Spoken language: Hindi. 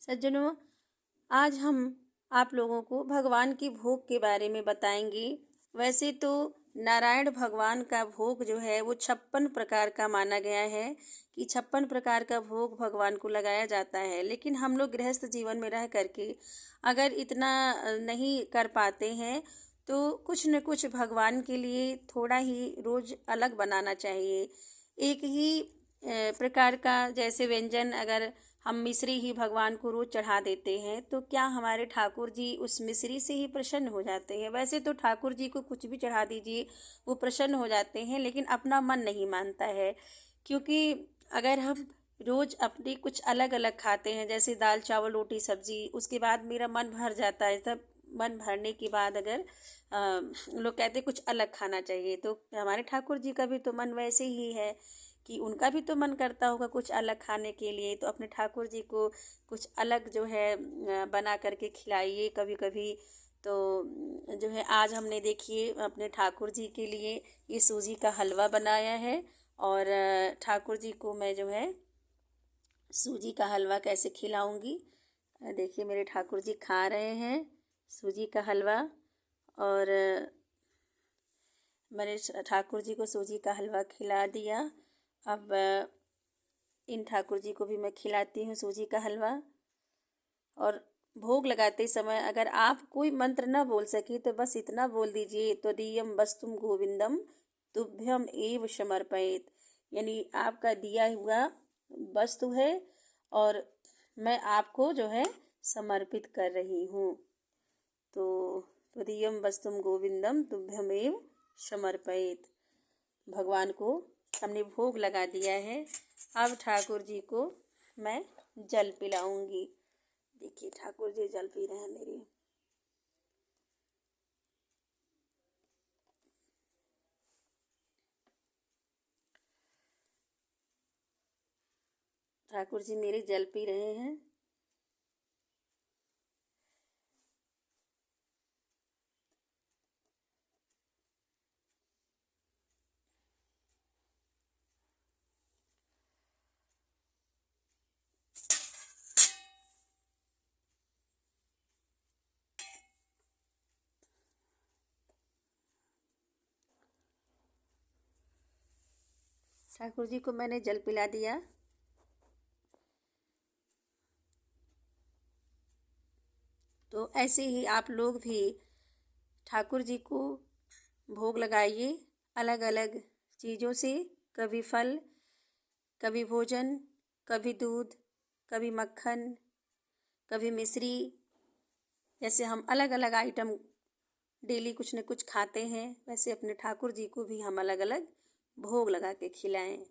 सज्जनों, आज हम आप लोगों को भगवान की भोग के बारे में बताएंगे। वैसे तो नारायण भगवान का भोग जो है वो 56 प्रकार का माना गया है कि 56 प्रकार का भोग भगवान को लगाया जाता है। लेकिन हम लोग गृहस्थ जीवन में रह करके अगर इतना नहीं कर पाते हैं तो कुछ न कुछ भगवान के लिए थोड़ा ही रोज अलग बनाना चाहिए। एक ही प्रकार का जैसे व्यंजन अगर हम मिश्री ही भगवान को रोज चढ़ा देते हैं तो क्या हमारे ठाकुर जी उस मिश्री से ही प्रसन्न हो जाते हैं? वैसे तो ठाकुर जी को कुछ भी चढ़ा दीजिए वो प्रसन्न हो जाते हैं, लेकिन अपना मन नहीं मानता है। क्योंकि अगर हम रोज अपनी कुछ अलग अलग खाते हैं, जैसे दाल चावल रोटी सब्जी, उसके बाद मेरा मन भर जाता है। तब मन भरने के बाद अगर लोग कहते हैं कुछ अलग खाना चाहिए, तो हमारे ठाकुर जी का भी तो मन वैसे ही है कि उनका भी तो मन करता होगा कुछ अलग खाने के लिए। तो अपने ठाकुर जी को कुछ अलग जो है बना करके खिलाइए कभी कभी। तो जो है आज हमने देखिए अपने ठाकुर जी के लिए ये सूजी का हलवा बनाया है। और ठाकुर जी को मैं जो है सूजी का हलवा कैसे खिलाऊंगी, देखिए मेरे ठाकुर जी खा रहे हैं सूजी का हलवा। और मैंने ठाकुर जी को सूजी का हलवा खिला दिया। अब इन ठाकुर जी को भी मैं खिलाती हूँ सूजी का हलवा। और भोग लगाते समय अगर आप कोई मंत्र न बोल सके तो बस इतना बोल दीजिए, त्वदीयम वस्तुम गोविंदम तुभ्यम एव समर्पयेत। यानी आपका दिया हुआ वस्तु है और मैं आपको जो है समर्पित कर रही हूँ। तो त्वदीयम वस्तुम गोविंदम तुभ्यम एव समर्पयेत, भगवान को हमने भोग लगा दिया है। अब ठाकुर जी को मैं जल पिलाऊंगी। देखिए ठाकुर जी जल पी रहे हैं मेरे। ठाकुर जी मेरे जल पी रहे हैं। ठाकुर जी को मैंने जल पिला दिया। तो ऐसे ही आप लोग भी ठाकुर जी को भोग लगाइए अलग अलग चीज़ों से। कभी फल, कभी भोजन, कभी दूध, कभी मक्खन, कभी मिश्री। जैसे हम अलग अलग आइटम डेली कुछ न कुछ खाते हैं, वैसे अपने ठाकुर जी को भी हम अलग अलग भोग लगा के खिलाएं।